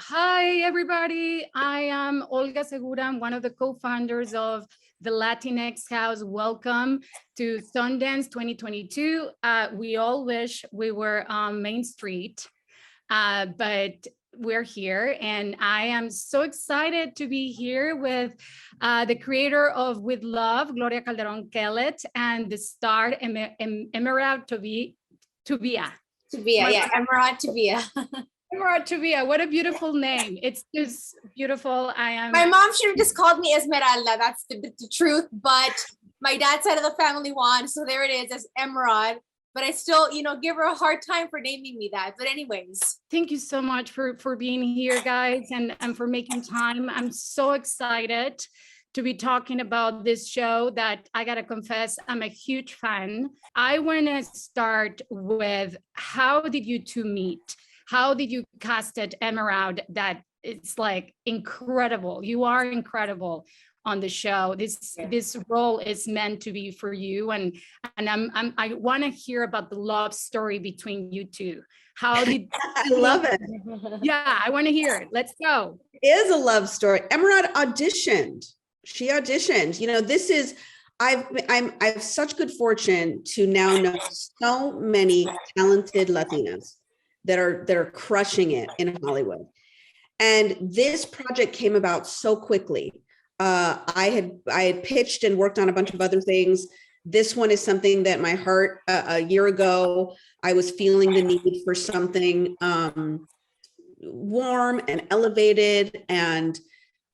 Hi, everybody. I am Olga Segura. I'm one of the co-founders of the Latinx House. Welcome to Sundance 2022. We all wish we were on Main Street, but we're here, and I am so excited to be here with the creator of With Love, Gloria Calderon Kellett, and the star Emerald Tobia. Tobia, yeah, Emerald Tobia. Emerald Tobia, what a beautiful name. It's just beautiful. My mom should have just called me Esmeralda. That's the truth. But my dad's side of the family won. So there it is as Emerald. But I still, give her a hard time for naming me that. But anyways. Thank you so much for being here, guys, and for making time. I'm so excited to be talking about this show that I gotta confess, I'm a huge fan. I wanna start with, how did you two meet? How did you cast it, Emerald? That it's like incredible. You are incredible on the show. This role is meant to be for you, and I want to hear about the love story between you two. How did I love it? Yeah, I want to hear it. Let's go. It is a love story. Emerald auditioned. She auditioned. I have such good fortune to now know so many talented Latinas that are crushing it in Hollywood. And this project came about so quickly. I had pitched and worked on a bunch of other things. This one is something that my heart, a year ago, I was feeling the need for something warm and elevated and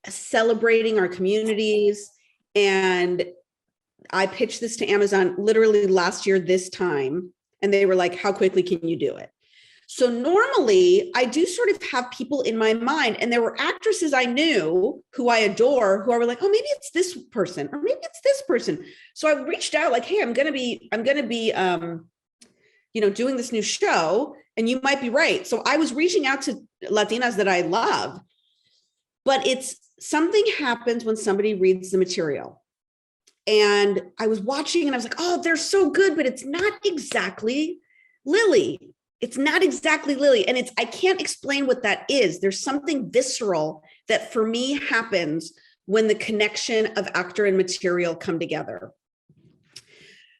celebrating our communities. And I pitched this to Amazon literally last year, this time. And they were like, how quickly can you do it? So normally I do sort of have people in my mind, and there were actresses I knew who I adore, who I were like, oh, maybe it's this person, or maybe it's this person. So I reached out like, hey, I'm going to be, doing this new show, and you might be right. So I was reaching out to Latinas that I love, but it's something happens when somebody reads the material. And I was watching and I was like, oh, they're so good, but it's not exactly Lily. It's not exactly Lily. And I can't explain what that is. There's something visceral that for me happens when the connection of actor and material come together.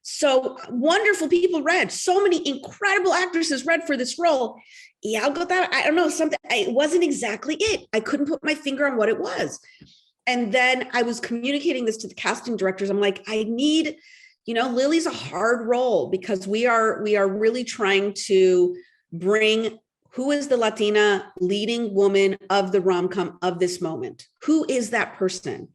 So wonderful people read, so many incredible actresses read for this role. Yeah, I'll go that. I don't know, it wasn't exactly it. I couldn't put my finger on what it was. And then I was communicating this to the casting directors. I'm like, I need, Lily's a hard role, because we are really trying to bring, who is the Latina leading woman of the rom-com of this moment? Who is that person?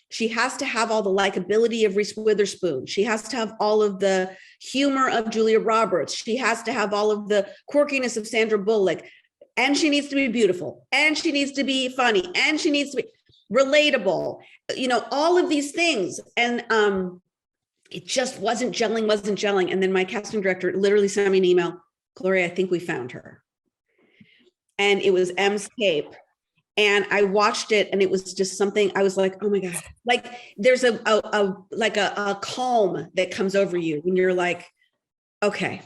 She has to have all the likability of Reese Witherspoon. She has to have all of the humor of Julia Roberts. She has to have all of the quirkiness of Sandra Bullock. And she needs to be beautiful. And she needs to be funny. And she needs to be relatable. All of these things. And it just wasn't gelling. And then my casting director literally sent me an email, Gloria, I think we found her. And it was M's tape. And I watched it, and it was just something, I was like, oh my God, like there's a calm that comes over you when you're like, okay.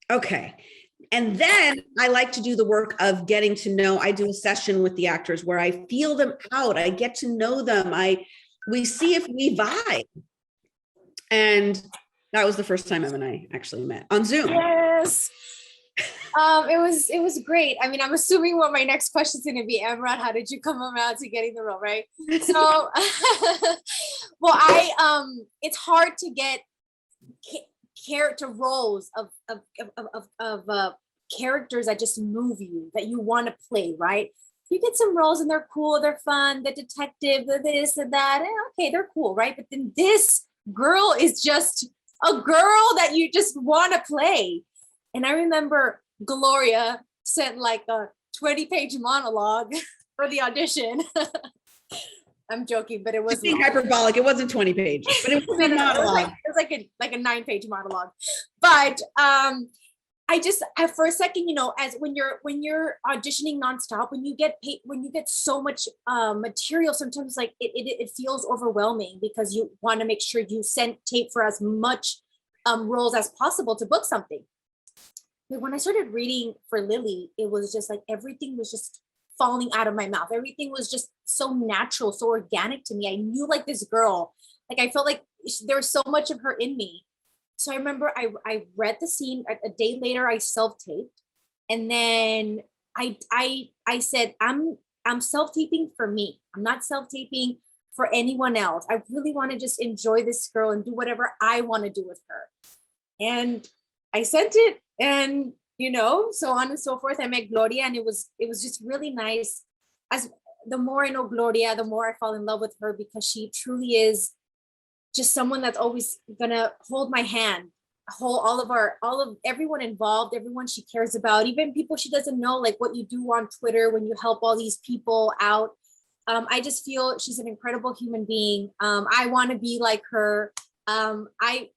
And then I like to do the work of getting to know, I do a session with the actors where I feel them out. I get to know them. We see if we vibe. And that was the first time Em and I actually met on Zoom. Yes. It was great. I mean, I'm assuming what my next question is going to be, Emerald, how did you come around to getting the role, right? So, well, it's hard to get character roles of characters that just move you, that you want to play, right? You get some roles and they're cool, they're fun, the detective, the this and that, okay, they're cool, right? But then this girl is just a girl that you just want to play. And I remember Gloria sent like a 20-page monologue for the audition. I'm joking, but it was hyperbolic. It wasn't 20 pages, but it was a monologue. It was like a 9-page monologue. But for a second, as when you're auditioning nonstop, when you get paid, when you get so much material, sometimes like it feels overwhelming, because you want to make sure you send tape for as much roles as possible to book something. But when I started reading for Lily, it was just like everything was just falling out of my mouth. Everything was just so natural, so organic to me. I knew like this girl, like I felt like there was so much of her in me. So I remember I read the scene a day later, I self-taped. And then I said, I'm self-taping for me. I'm not self-taping for anyone else. I really want to just enjoy this girl and do whatever I want to do with her. And I sent it, and so on and so forth. I met Gloria, and it was just really nice. As the more I know Gloria, the more I fall in love with her, because she truly is just someone that's always gonna hold my hand, hold all of everyone involved, everyone she cares about, even people she doesn't know, like what you do on Twitter when you help all these people out. I just feel she's an incredible human being. I want to be like her. I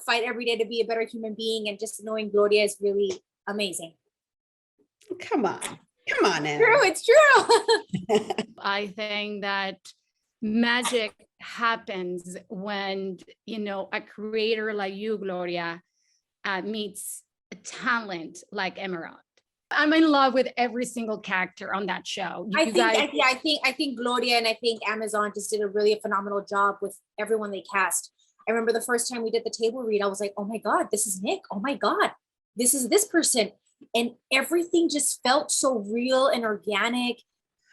fight every day to be a better human being, and just knowing Gloria is really amazing. Come on now. True, it's true. I think that magic happens when, a creator like you, Gloria, meets a talent like Emerald. I'm in love with every single character on that show. I think Gloria and I think Amazon just did a really phenomenal job with everyone they cast. I remember the first time we did the table read, I was like, oh my God, this is Nick. Oh my God, this is this person. And everything just felt so real and organic,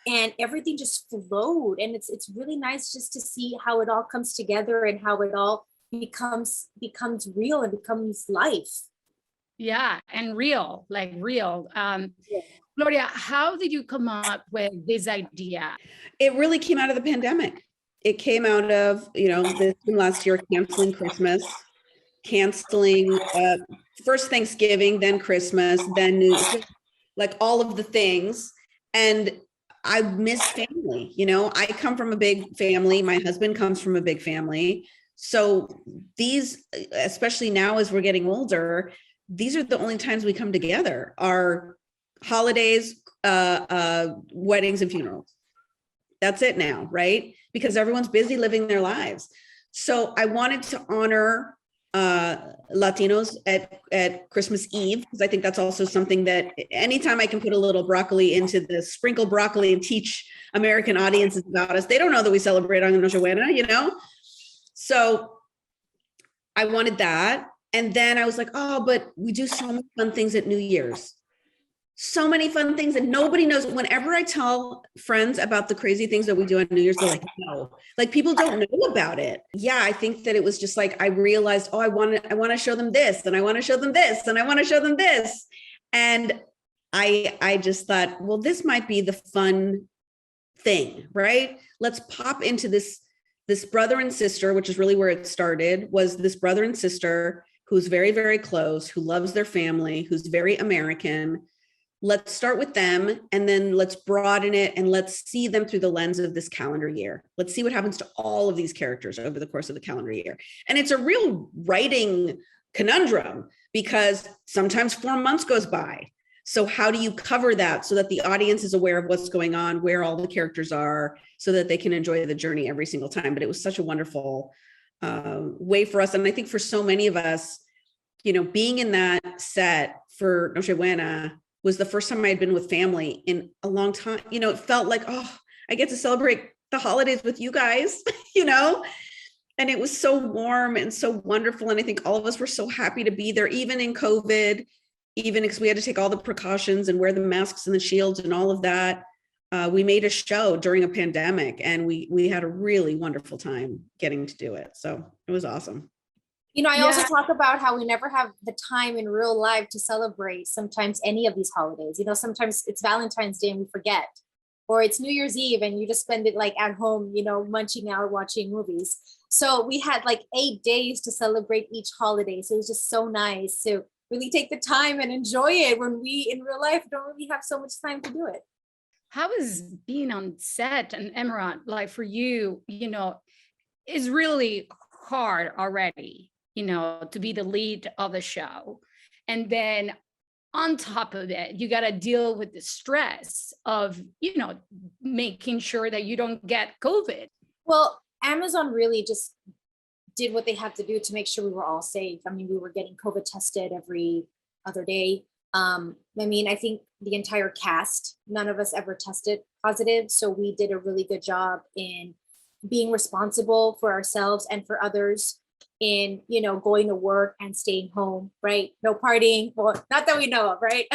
and everything just flowed. And it's really nice just to see how it all comes together and how it all becomes real and becomes life. Yeah, and real, like real. Yeah. Gloria, how did you come up with this idea? It really came out of the pandemic. It came out of, this last year, canceling Christmas, canceling first Thanksgiving, then Christmas, then like all of the things. And I miss family. I come from a big family. My husband comes from a big family. So these, especially now as we're getting older, these are the only times we come together, are holidays, weddings and funerals. That's it now, right? Because everyone's busy living their lives. So I wanted to honor Latinos at Christmas Eve, because I think that's also something that anytime I can put a little broccoli into the sprinkle broccoli and teach American audiences about us, they don't know that we celebrate on Noche Buena, So I wanted that. And then I was like, oh, but we do so many fun things at New Year's. So many fun things that nobody knows. Whenever I tell friends about the crazy things that we do on New Year's, they're like, no, like people don't know about it. Yeah, I think that it was just like, I realized, oh, I want to show them this, and I want to show them this, and I want to show them this. And I just thought, well, this might be the fun thing, right? Let's pop into this brother and sister, which is really where it started, was this brother and sister who's very, very close, who loves their family, who's very American. Let's start with them, and then let's broaden it, and let's see them through the lens of this calendar year. Let's see what happens to all of these characters over the course of the calendar year. And it's a real writing conundrum, because sometimes 4 months goes by. So how do you cover that so that the audience is aware of what's going on, where all the characters are, so that they can enjoy the journey every single time? But it was such a wonderful way for us. And I think for so many of us, being in that set for Noche Buena was the first time I had been with family in a long time. It felt like, oh, I get to celebrate the holidays with you guys, and it was so warm and so wonderful. And I think all of us were so happy to be there, even in COVID, even because we had to take all the precautions and wear the masks and the shields and all of that. We made a show during a pandemic, and we had a really wonderful time getting to do it. So it was awesome. I also talk about how we never have the time in real life to celebrate sometimes any of these holidays. Sometimes it's Valentine's Day and we forget, or it's New Year's Eve and you just spend it like at home, munching out, watching movies. So we had like 8 days to celebrate each holiday. So it was just so nice to really take the time and enjoy it when we in real life don't really have so much time to do it. How is being on set and Emerald, like for you, is really hard already, to be the lead of the show. And then on top of it, you got to deal with the stress of, making sure that you don't get COVID. Well, Amazon really just did what they had to do to make sure we were all safe. I mean, we were getting COVID tested every other day. I mean, I think the entire cast, none of us ever tested positive. So we did a really good job in being responsible for ourselves and for others in, you know, going to work and staying home, right? No partying, well, not that we know of, right?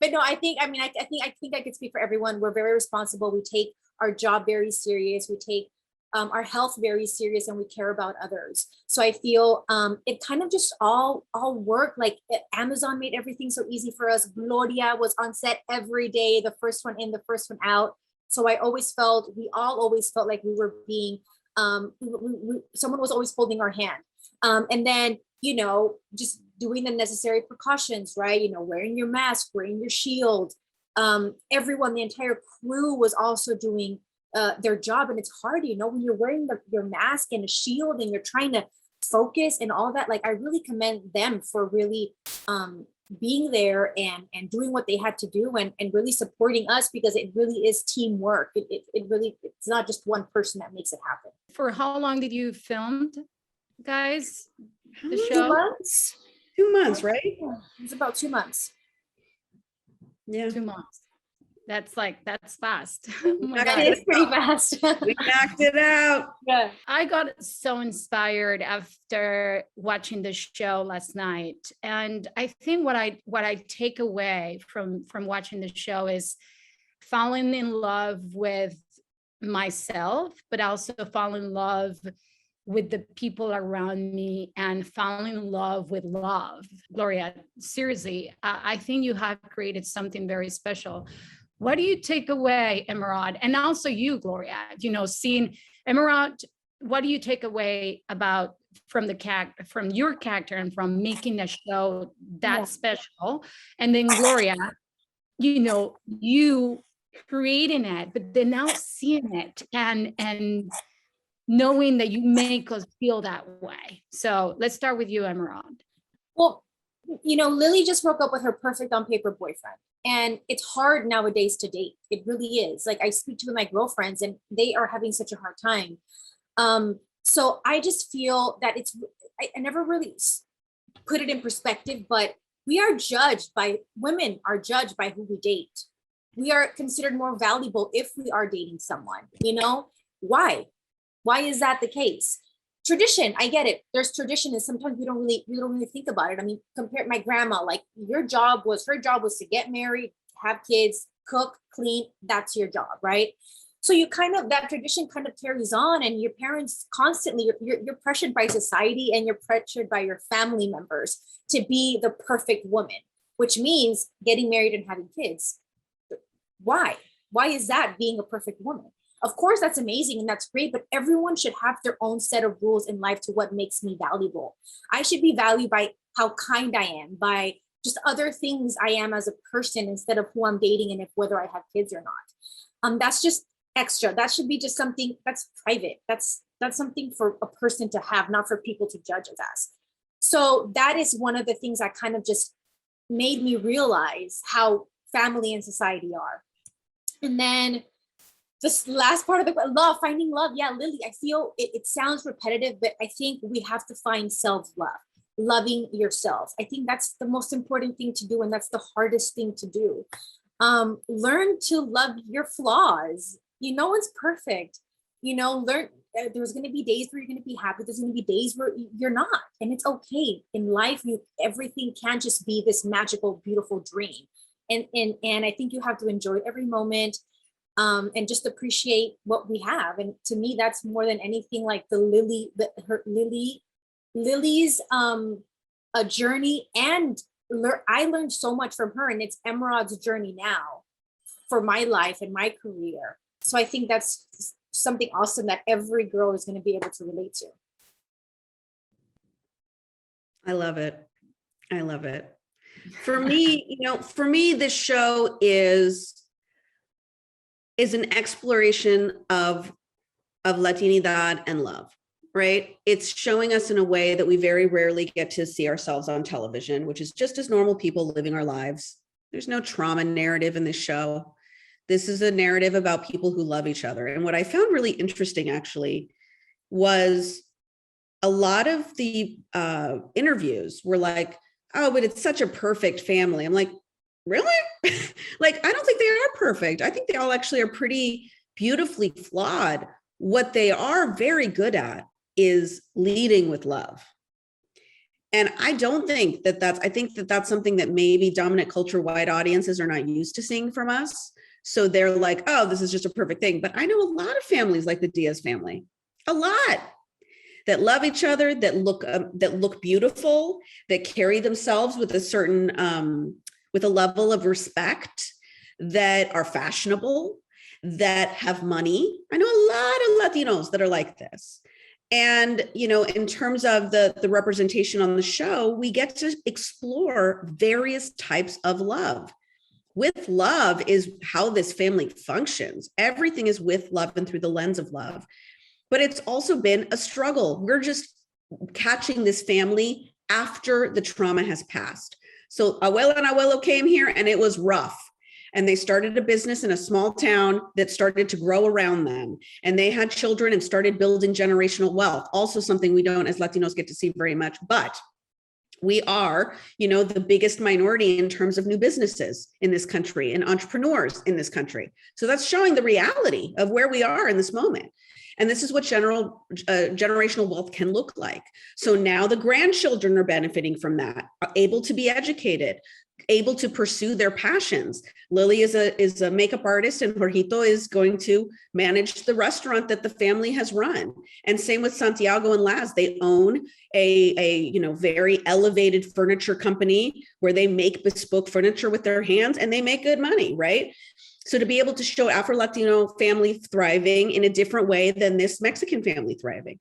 But no, I think, I mean, I think I could speak for everyone. We're very responsible. We take our job very serious. We take our health very serious, and we care about others. So I feel it kind of just all worked. Like Amazon made everything so easy for us. Gloria was on set every day, the first one in, the first one out. So I always felt, we all always felt like we were being, someone was always holding our hand. And then, you know, just doing the necessary precautions, right? You know, wearing your mask, wearing your shield. Everyone, the entire crew was also doing their job. And it's hard, you know, when you're wearing your mask and a shield and you're trying to focus and all that. Like, I really commend them for really being there and doing what they had to do, and really supporting us, because it really is teamwork. It really, it's not just one person that makes it happen. For how long did you film, guys? The How long? show? 2 months. 2 months, right? Yeah, it's about 2 months. Yeah. 2 months. That's fast. Oh my That God. That is pretty fast. We knocked it out. Yeah. I got so inspired after watching the show last night. And I think what I take away from watching the show is falling in love with myself, but also falling in love with the people around me, and falling in love with love. Gloria, seriously, I think you have created something very special. What do you take away, Emerald? And also you, Gloria, you know, seeing Emerald, what do you take away about from your character and from making the show that Yeah. special? And then Gloria, you know, you creating it, but then now seeing it and knowing that you make us feel that way. So let's start with you, Emerald. Well, you know, Lily just broke up with her perfect on paper boyfriend. And it's hard nowadays to date. It really is. Like, I speak to my girlfriends and they are having such a hard time. So I just feel that I never really put it in perspective, but women are judged by who we date. We are considered more valuable if we are dating someone, you know? Why? Why is that the case? Tradition, I get it. There's tradition, and sometimes we don't really think about it. I mean, compare my grandma, like her job was to get married, have kids, cook, clean. That's your job, right? So you kind of, that tradition kind of carries on, and your parents constantly, you're pressured by society, and you're pressured by your family members to be the perfect woman, which means getting married and having kids. Why? Why is that being a perfect woman? Of course, that's amazing and that's great, but everyone should have their own set of rules in life to what makes me valuable. I should be valued by how kind I am, by just other things I am as a person, instead of who I'm dating and whether I have kids or not. That's just extra. That should be just something that's private. That's something for a person to have, not for people to judge us as. So that is one of the things that kind of just made me realize how family and society are. And then this last part of the love, finding love. Yeah, Lily, I feel it sounds repetitive, but I think we have to find self-love, loving yourself. I think that's the most important thing to do, and that's the hardest thing to do. Learn to love your flaws. No one's perfect. Learn. There's going to be days where you're going to be happy. There's going to be days where you're not, and it's okay. In life, everything can't just be this magical, beautiful dream. And I think you have to enjoy every moment. And just appreciate what we have. And to me, that's more than anything, like Lily's a journey, and I learned so much from her, and it's Emerald's journey now for my life and my career. So I think that's something awesome that every girl is going to be able to relate to. I love it. I love it. For me, this show is an exploration of Latinidad and love, right? It's showing us in a way that we very rarely get to see ourselves on television, which is just as normal people living our lives. There's no trauma narrative in this show. This is a narrative about people who love each other. And what I found really interesting, actually, was a lot of the interviews were like, oh, but it's such a perfect family. I'm like, really? Like, I don't think they are perfect. I think they all actually are pretty beautifully flawed. What they are very good at is leading with love. And I don't think that I think that that's something that maybe dominant culture white audiences are not used to seeing from us. So they're like, oh, this is just a perfect thing. But I know a lot of families like the Diaz family, a lot, that love each other, that look beautiful, that carry themselves with a certain, with a level of respect, that are fashionable, that have money. I know a lot of Latinos that are like this. And, you know, in terms of the representation on the show, we get to explore various types of love. With love is how this family functions. Everything is with love and through the lens of love. But it's also been a struggle. We're just catching this family after the trauma has passed. So Abuela and Abuelo came here and it was rough. And they started a business in a small town that started to grow around them. And they had children and started building generational wealth. Also something we don't as Latinos get to see very much, but we are, you know, the biggest minority in terms of new businesses in this country and entrepreneurs in this country. So that's showing the reality of where we are in this moment. And this is what generational wealth can look like. So now the grandchildren are benefiting from that, are able to be educated, able to pursue their passions. Lily is a makeup artist, and Jorgito is going to manage the restaurant that the family has run. And same with Santiago and Laz. They own a very elevated furniture company where they make bespoke furniture with their hands, and they make good money, right? So to be able to show Afro-Latino family thriving in a different way than this Mexican family thriving.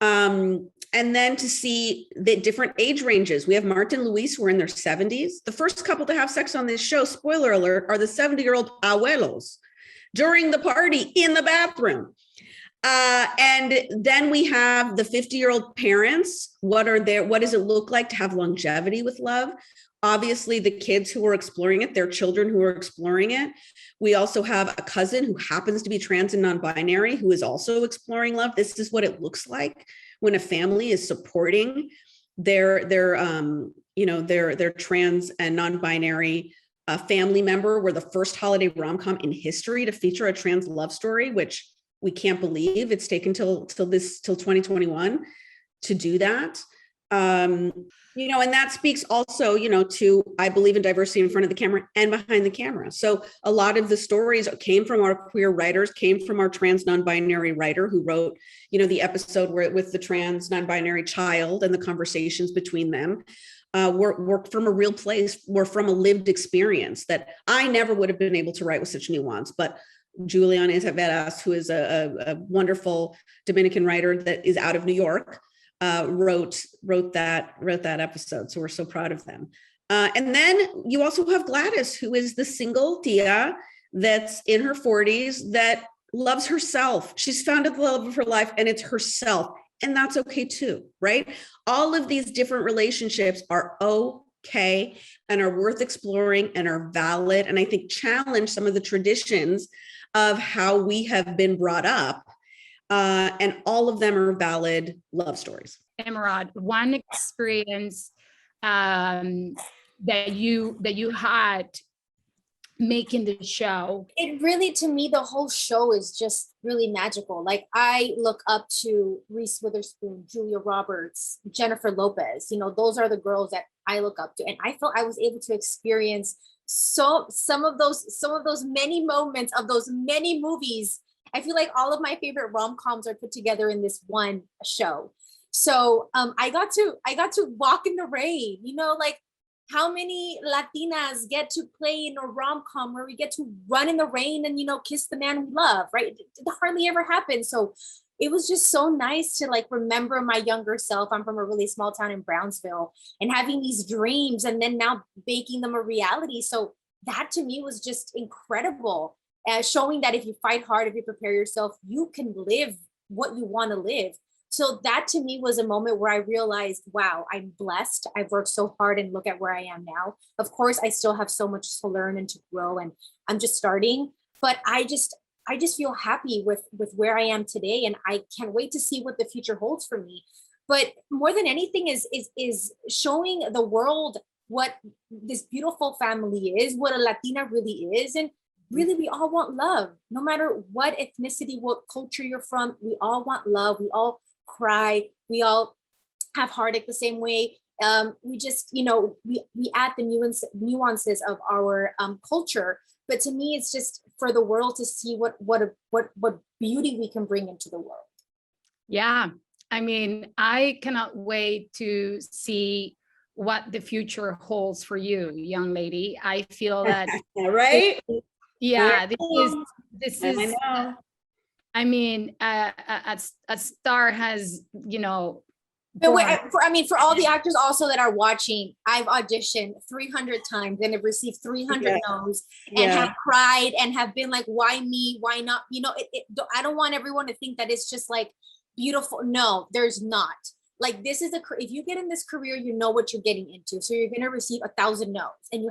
And then to see the different age ranges. We have Marta and Luis who are in their 70s. The first couple to have sex on this show, spoiler alert, are the 70-year-old abuelos during the party in the bathroom. And then we have the 50-year-old parents. What does it look like to have longevity with love? Obviously, the kids who are exploring it, their children who are exploring it. We also have a cousin who happens to be trans and non-binary who is also exploring love. This is what it looks like when a family is supporting their trans and non-binary family member. We're the first holiday rom-com in history to feature a trans love story, which we can't believe it's taken till 2021 to do that. And that speaks also, to, I believe in diversity in front of the camera and behind the camera. So a lot of the stories came from our queer writers, came from our trans non-binary writer who wrote, the episode with the trans non-binary child and the conversations between them. We're from a real place. We're from a lived experience that I never would have been able to write with such nuance, but Juliana Veras, who is a wonderful Dominican writer that is out of New York, wrote that episode. So we're so proud of them. And then you also have Gladys, who is the single tia that's in her 40s that loves herself. She's found the love of her life, and it's herself. And that's okay too, right? All of these different relationships are okay and are worth exploring and are valid. And I think challenge some of the traditions of how we have been brought up. And all of them are valid love stories. Emerald, one experience that you had making the show. It really, to me, the whole show is just really magical. Like, I look up to Reese Witherspoon, Julia Roberts, Jennifer Lopez. Those are the girls that I look up to, and I felt I was able to experience some of those many moments of those many movies. I feel like all of my favorite rom-coms are put together in this one show. So I got to walk in the rain. Like, how many Latinas get to play in a rom-com where we get to run in the rain and kiss the man we love, right? It hardly ever happens. So it was just so nice to remember my younger self. I'm from a really small town in Brownsville, and having these dreams and then now making them a reality. So that to me was just incredible. Showing that if you fight hard, if you prepare yourself, you can live what you want to live. So that to me was a moment where I realized, wow, I'm blessed. I've worked so hard, and look at where I am now. Of course, I still have so much to learn and to grow, and I'm just starting, but I just feel happy with where I am today. And I can't wait to see what the future holds for me. But more than anything is showing the world what this beautiful family is, what a Latina really is. And really, we all want love, no matter what ethnicity, what culture you're from. We all want love. We all cry. We all have heartache the same way. We just, we add the nuances of our culture. But to me, it's just for the world to see what beauty we can bring into the world. Yeah. I mean, I cannot wait to see what the future holds for you, young lady. I feel that right? Yeah, this I is. know. I mean, a star has, But wait, born. for all the actors also that are watching, I've auditioned 300 times and have received 300 no's and have cried and have been like, why me? Why not? I don't want everyone to think that it's just like beautiful. No, there's not. Like, this is if you get in this career, you know what you're getting into. So you're going to receive 1,000 no's, and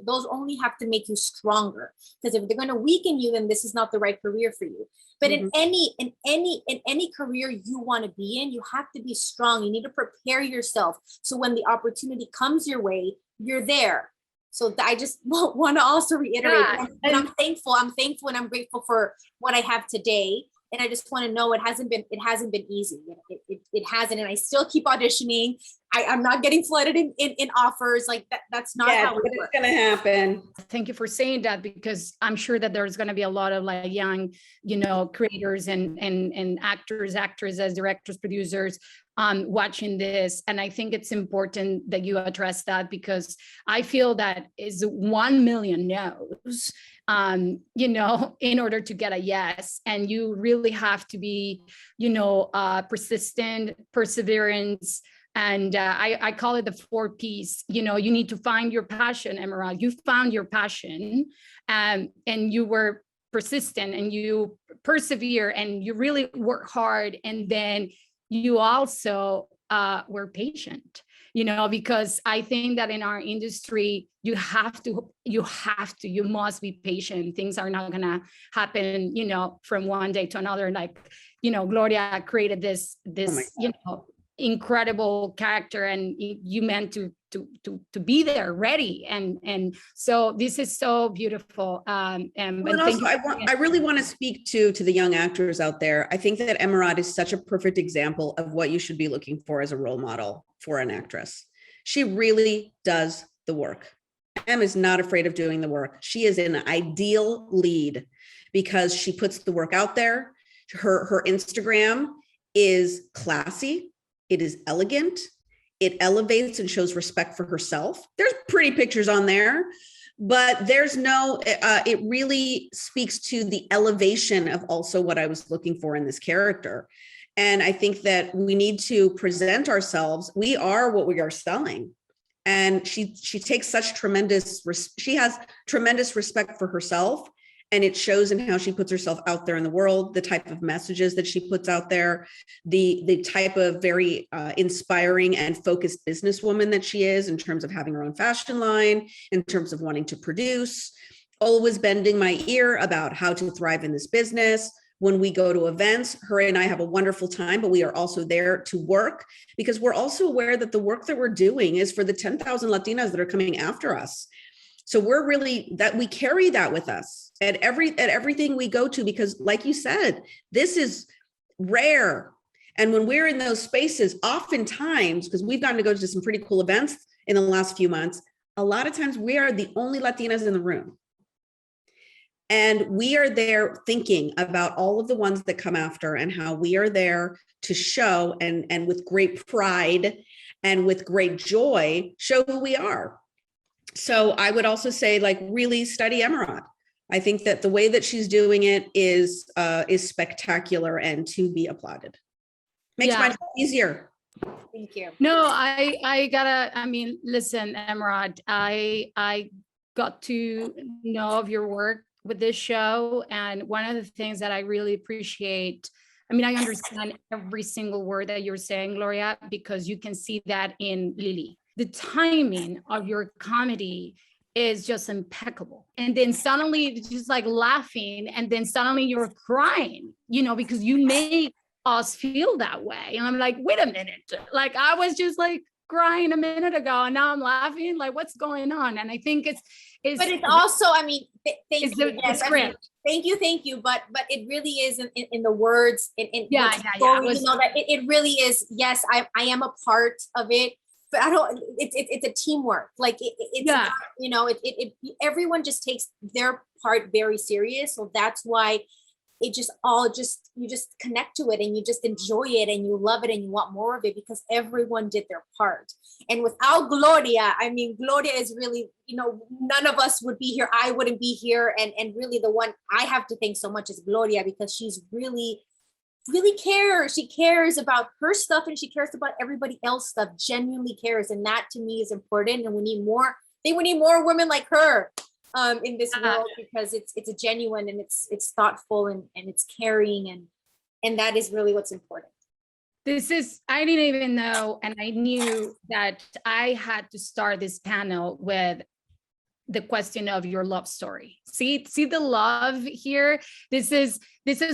those only have to make you stronger. Because if they're going to weaken you, then this is not the right career for you. But in any career you want to be in, you have to be strong. You need to prepare yourself. So when the opportunity comes your way, you're there. So I just want to also reiterate, and I'm thankful and I'm grateful for what I have today. And I just want to know it hasn't been easy. It hasn't. And I still keep auditioning. I'm not getting flooded in offers. Like that's not how it works. It's going to happen. Thank you for saying that, because I'm sure that there's going to be a lot of like young, creators and actors, actresses, directors, producers watching this. And I think it's important that you address that, because I feel that is 1 million no's, in order to get a yes. And you really have to be, persistent, perseverance. And I call it the 4 P's. You need to find your passion, Emerald. You found your passion, and you were persistent, and you persevere, and you really work hard. And then you also were patient, because I think that in our industry, you must be patient. Things are not gonna happen, from one day to another. Like, Gloria created this, incredible character, and you meant to be there ready, and so this is so beautiful. And also, I really want to speak to the young actors out there. I think that Emerald is such a perfect example of what you should be looking for as a role model for an actress. She really does the work. Em is not afraid of doing the work. She is an ideal lead because she puts the work out there. Her Instagram is classy. It is elegant. It elevates and shows respect for herself. There's pretty pictures on there, but there's it really speaks to the elevation of also what I was looking for in this character. And I think that we need to present ourselves. We are what we are selling. And she takes she has tremendous respect for herself. And it shows in how she puts herself out there in the world, the type of messages that she puts out there, the type of very inspiring and focused businesswoman that she is in terms of having her own fashion line, in terms of wanting to produce, always bending my ear about how to thrive in this business. When we go to events, her and I have a wonderful time, but we are also there to work because we're also aware that the work that we're doing is for the 10,000 Latinas that are coming after us. So we're really we carry that with us at everything we go to, because like you said, this is rare. And when we're in those spaces, oftentimes, because we've gotten to go to some pretty cool events in the last few months, a lot of times we are the only Latinas in the room. And we are there thinking about all of the ones that come after and how we are there to show and with great pride and with great joy, show who we are. So I would also say, like, really study Emerald. I think that the way that she's doing it is spectacular and to be applauded. Makes my job easier. Thank you. No, I mean, listen, Emerald, I got to know of your work with this show. And one of the things that I really appreciate, I mean, I understand every single word that you're saying, Gloria, because you can see that in Lily. The timing of your comedy is just impeccable. And then suddenly it's just like laughing, and then suddenly you're crying, because you make us feel that way. And I'm like, wait a minute. Like, I was just like, crying a minute ago and now I'm laughing. Like, what's going on? And I think but it's also, I mean, thank it's you. the Yes, I mean, script. thank you. But it really is in the words, in Yeah, the yeah, story, yeah. you know, that it really is. Yes, I am a part of it, but I don't. It's a teamwork. Like it's Yeah. not, you know, everyone just takes their part very serious. So that's why it just all just, you just connect to it and you just enjoy it and you love it and you want more of it because everyone did their part. And without Gloria, I mean, Gloria is really, you know, none of us would be here. I wouldn't be here. And really the one I have to thank so much is Gloria, because she's really cares. She cares about her stuff and she cares about everybody else stuff, genuinely cares. And that to me is important. And we need more, I think we need more women like her in this world, because it's a genuine and it's thoughtful and it's caring, and that is really what's important. I didn't even know, and I knew that I had to start this panel with the question of your love story. See the love here. This is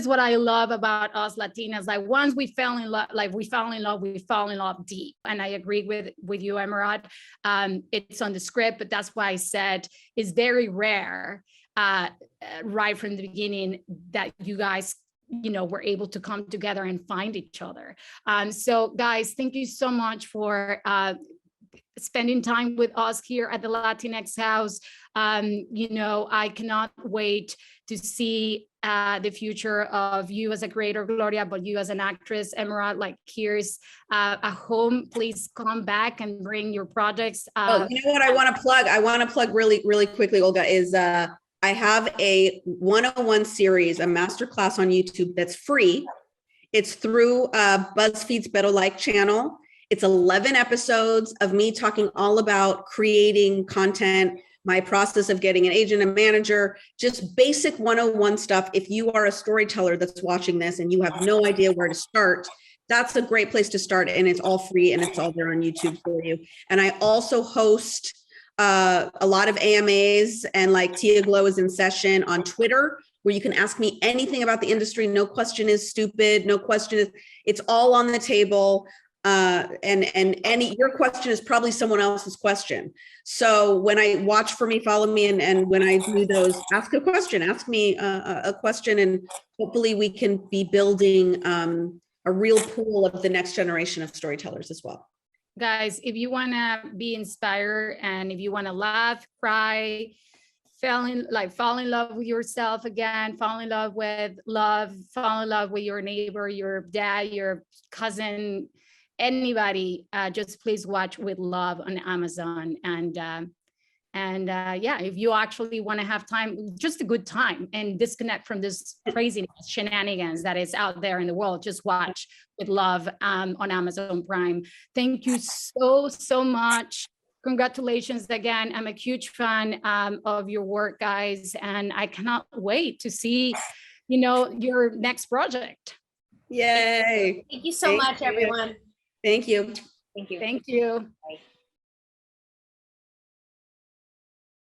what I love about us Latinas. Like once we fell in love, we fall in love deep. And I agree with you, Emerald. It's on the script, but that's why I said it's very rare right from the beginning that you guys, you know, were able to come together and find each other. So guys, thank you so much for spending time with us here at the Latinx House. You know, I cannot wait to see the future of you as a creator, Gloria, but you as an actress, Emerald. Like, here's a home. Please come back and bring your projects. Oh, you know what I want to plug? I want to plug really, really quickly, Olga, is I have a 101 series, a masterclass on YouTube that's free. It's through BuzzFeed's Better Like channel. It's 11 episodes of me talking all about creating content, my process of getting an agent, a manager, just basic 101 stuff. If you are a storyteller that's watching this and you have no idea where to start, that's a great place to start. And it's all free and it's all there on YouTube for you. And I also host a lot of AMAs, and like Tia Glow is in session on Twitter, where you can ask me anything about the industry. No question is stupid. No question is, it's all on the table. And any, your question is probably someone else's question. So when I watch For Me, Follow Me, and when I do those, ask a question, ask me a question, and hopefully we can be building a real pool of the next generation of storytellers as well. Guys, if you want to be inspired and if you want to laugh, cry, fall in love with yourself again, fall in love with love, fall in love with your neighbor, your dad, your cousin, anybody, just please watch With Love on Amazon. And yeah, if you actually want to have time, just a good time, and disconnect from this craziness, shenanigans that is out there in the world, just watch With Love on Amazon Prime. Thank you so much. Congratulations again. I'm a huge fan of your work, guys, and I cannot wait to see, you know, your next project. Yay. Thank you so much, everyone. Thank you. Thank you. Thank you. Bye.